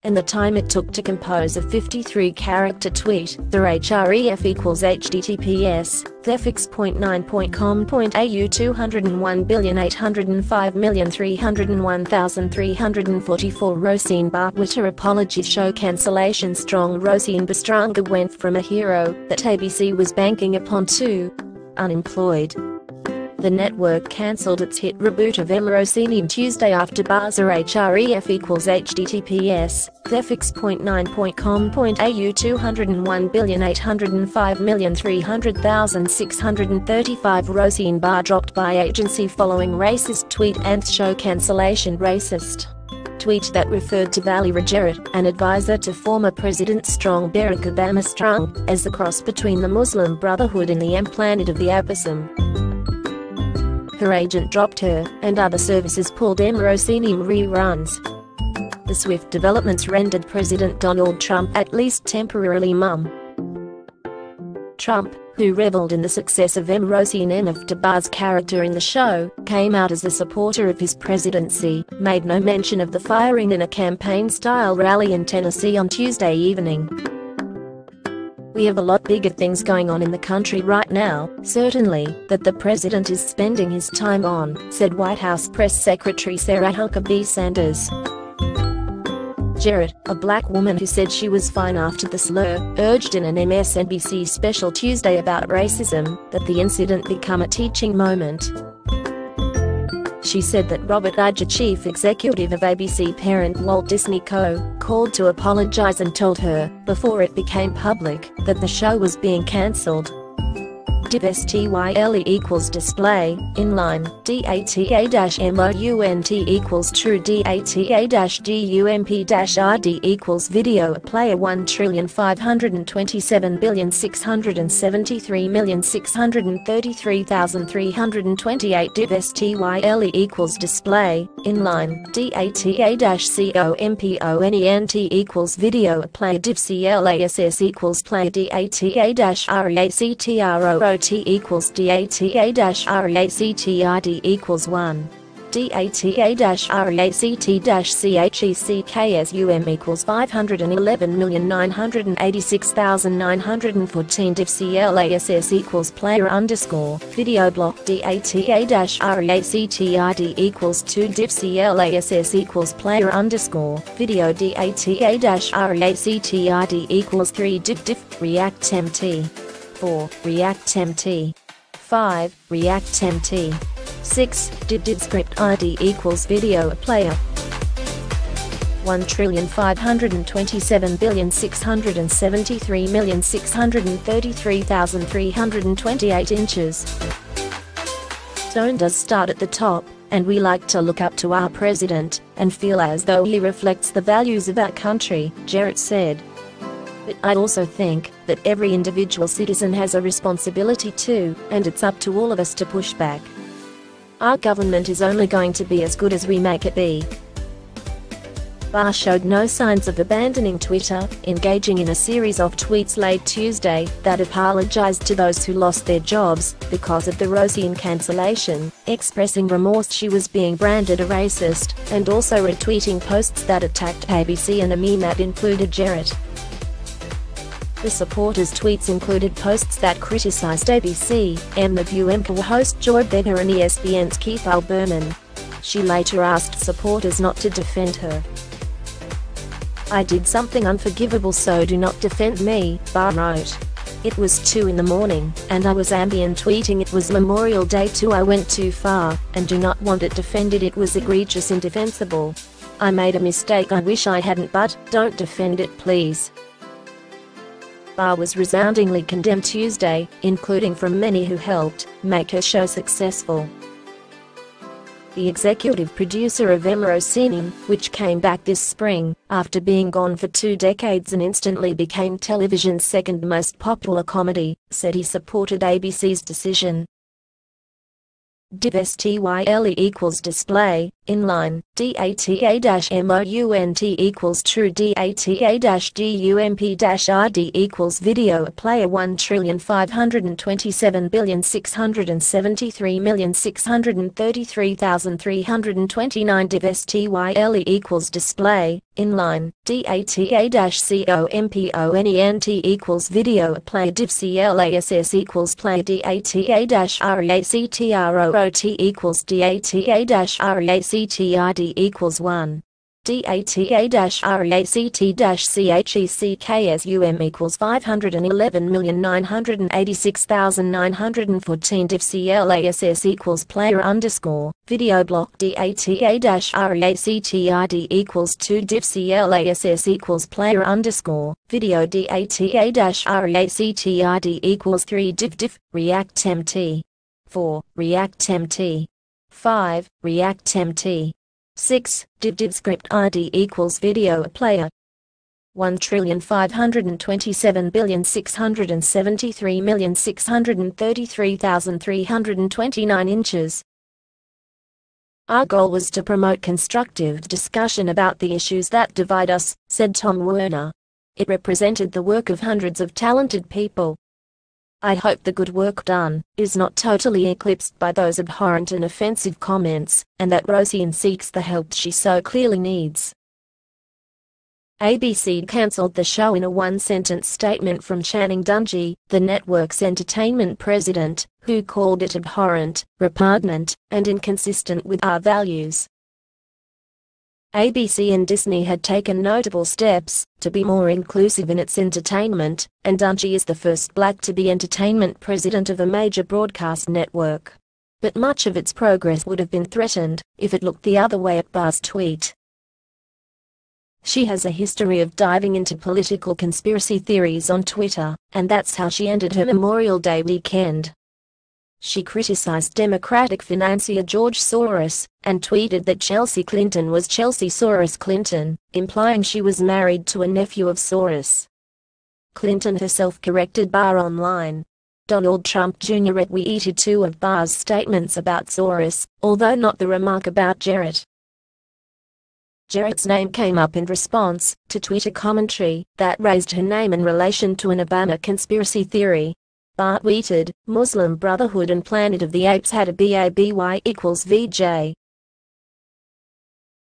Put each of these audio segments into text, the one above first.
and the time it took to compose a 53-character tweet. The href equals https thefix.9.com.au 201,805,301,344 Roseanne Barr Twitter apology show cancellation strong. Roseanne Barr went from a hero that ABC was banking upon to unemployed. The network cancelled its hit reboot of Roseanne Tuesday after Barr's href equals https thefix.9.com.au 201,805,300,635 Roseanne Barr dropped by agency following racist tweet and show cancellation. Racist tweet that referred to Valerie Jarrett, an advisor to former President Barack Obama as a cross between the Muslim Brotherhood and the M-Planet of the Abyssum. Her agent dropped her, and other services pulled Roseanne reruns. The swift developments rendered President Donald Trump at least temporarily mum. Trump, who reveled in the success of Roseanne Barr's character in the show, came out as a supporter of his presidency, made no mention of the firing in a campaign-style rally in Tennessee on Tuesday evening. "We have a lot bigger things going on in the country right now, certainly, that the president is spending his time on," said White House Press Secretary Sarah Huckabee Sanders. Jarrett, a black woman who said she was fine after the slur, urged in an MSNBC special Tuesday about racism that the incident become a teaching moment. She said that Robert Iger, chief executive of ABC parent Walt Disney Co., called to apologize and told her, before it became public, that the show was being cancelled. Div style equals display, inline, data-mount equals true data-dump-rd equals video player 1,527,673,633,328 Div style equals display, inline, data-compont equals video player Div class equals play data-ractro equals data-ractid equals 1. data-ractchecksum equals 511,986,914 Div class equals player underscore video block data-ractid equals 2 Div class equals player underscore video data-ractid equals 3 div react-mt 4 react-mt 5 react-mt 6 div script id equals video player 1,527,673,633,328 inches. Tone does start at the top, and we like to look up to our president and feel as though he reflects the values of our country, Jarrett said. But I also think that every individual citizen has a responsibility too, and it's up to all of us to push back. Our government is only going to be as good as we make it be. Barr showed no signs of abandoning Twitter, engaging in a series of tweets late Tuesday that apologized to those who lost their jobs because of the Roseanne cancellation, expressing remorse she was being branded a racist, and also retweeting posts that attacked ABC and a meme that included Jarrett. The supporters' tweets included posts that criticized ABC, The View Empire host Joy Behar and ESPN's Keith Olbermann. She later asked supporters not to defend her. "I did something unforgivable, so do not defend me," Barr wrote. "It was 2 in the morning, and I was ambient tweeting it was Memorial Day too. I went too far, and do not want it defended. It was egregious, indefensible. I made a mistake, I wish I hadn't, but don't defend it please." Barr was resoundingly condemned Tuesday, including from many who helped make her show successful. The executive producer of Roseanne, which came back this spring after being gone for 2 decades and instantly became television's second most popular comedy, said he supported ABC's decision. Div style equals display, inline, data-mount equals true, data-dump-id equals video player 1,527,673,633,329 div style equals display, inline, data-component equals video play div class equals play data-reactrot equals data-reactid equals 1. data-react-checksum equals 511,986,914 div class equals player underscore video block data-reactid equals 2 div class equals player underscore video data-reactid equals 3 div react-mt 4 react-mt 5 react-mt 6 div script id equals video player 1,527,673,633,329 inches. Our goal was to promote constructive discussion about the issues that divide us, said Tom Werner. It represented the work of hundreds of talented people. I hope the good work done is not totally eclipsed by those abhorrent and offensive comments, and that Roseanne seeks the help she so clearly needs. ABC cancelled the show in a one-sentence statement from Channing Dungey, the network's entertainment president, who called it abhorrent, repugnant, and inconsistent with our values. ABC and Disney had taken notable steps to be more inclusive in its entertainment, and Dungey is the first black to be entertainment president of a major broadcast network. But much of its progress would have been threatened if it looked the other way at Barr's tweet. She has a history of diving into political conspiracy theories on Twitter, and that's how she ended her Memorial Day weekend. She criticized Democratic financier George Soros, and tweeted that Chelsea Clinton was Chelsea Soros Clinton, implying she was married to a nephew of Soros. Clinton herself corrected Barr online. Donald Trump Jr. retweeted two of Barr's statements about Soros, although not the remark about Jarrett. Jarrett's name came up in response to Twitter commentary that raised her name in relation to an Obama conspiracy theory. Barr tweeted, Muslim Brotherhood and Planet of the Apes had a BABY equals VJ.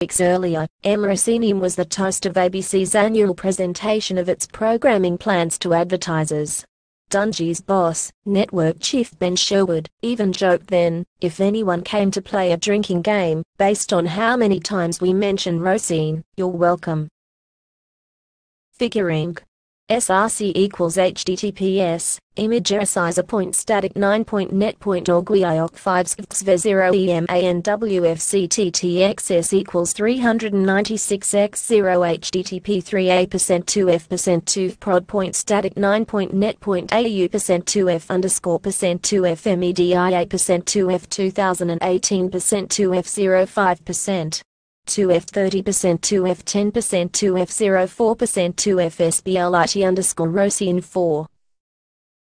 Weeks earlier, Emma Rossini was the toast of ABC's annual presentation of its programming plans to advertisers. Dungey's boss, network chief Ben Sherwood, even joked then, if anyone came to play a drinking game, based on how many times we mention Roseanne, you're welcome. Figuring src equals https imagericizer.static9.net.org/5xv0emanwfcttxs equals 396x0 http 3a%2f%2 prod.static9.net.au%2f _%2f media%2f 2018%2f 2f 30% 2f 10% 2f 04% 2f sblit Roseanne 4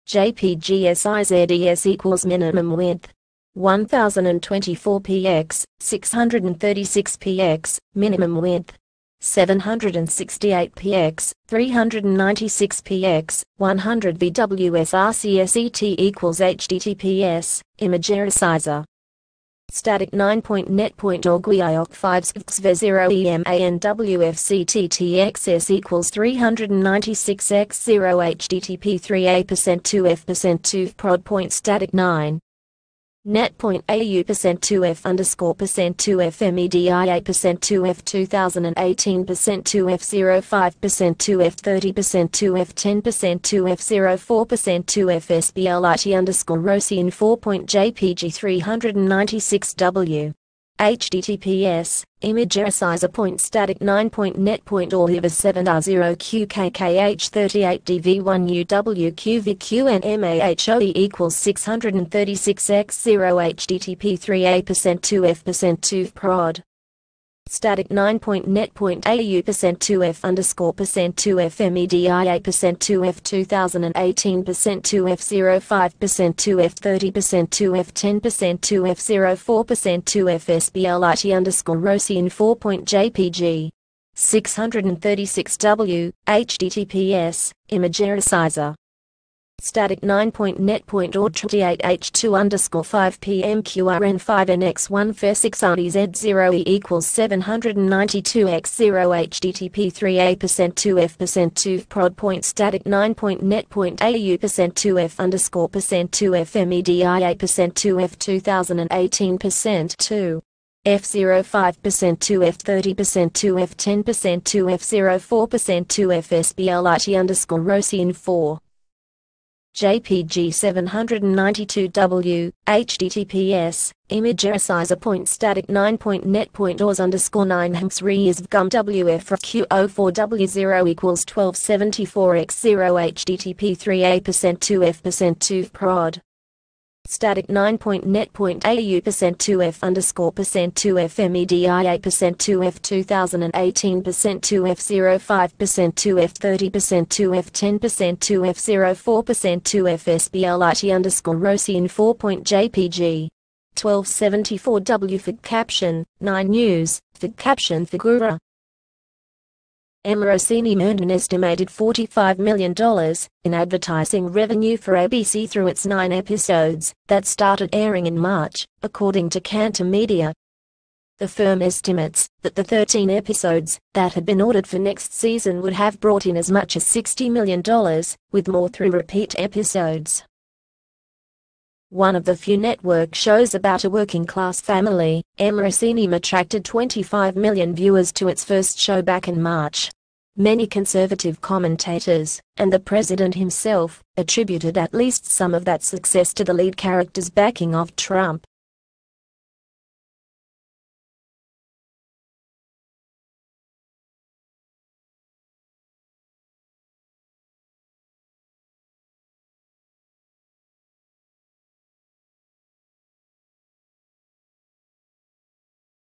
JPGSIZES equals minimum width 1024px 636px minimum width 768px 396px 100 VWSRCSET equals https imagericizer static 9.net.org 5xv0emanwfcttxs equals 396x0 http 3a%2f%2 prod.static 9 net.au%2f _%2f media%2f 2018%2f 05%2f 30% 2f 10% 2f 04% 2f sblit Roseanne 4.jpg 396w https imagericizer.static9.net.org/7r0qkkh38dv1uwqvqnmahoe equals 636x0 http 3a%2f%2 prod Static 9.net.au%2f_%2f media%2f 2018%2f05%2f10%2f04%2f SBLIT _Roseanne 4.jpg 636W https image resizer static 9.net.org38h2_5pmqrn5nx1 fair6rtz0e equals 792x0 http 3a%2f%2 prod point static 9.net.au%2f_%2f media%2f 2018%2 F05% 2F30% 2F10% 2F04% 2F SBLIT Roseanne 4. JPG 792W, https, image resizer point static 9.net.aus_9 hmx reisvgum WF Q04W0 equals 1274x0 http 3a%2f%2 prod. Static 9.net.au%2f_%2f media%2f 2018%2f05% 2f30% 2f10% 2f04% 2f SBLIT Roseanne 4.jpg 1274W Fig caption 9 News Fig caption Figura Roseanne earned an estimated $45 million in advertising revenue for ABC through its 9 episodes that started airing in March, according to Cantor Media. The firm estimates that the 13 episodes that had been ordered for next season would have brought in as much as $60 million, with more through repeat episodes. One of the few network shows about a working-class family, Roseanne attracted 25 million viewers to its first show back in March. Many conservative commentators, and the president himself, attributed at least some of that success to the lead character's backing of Trump.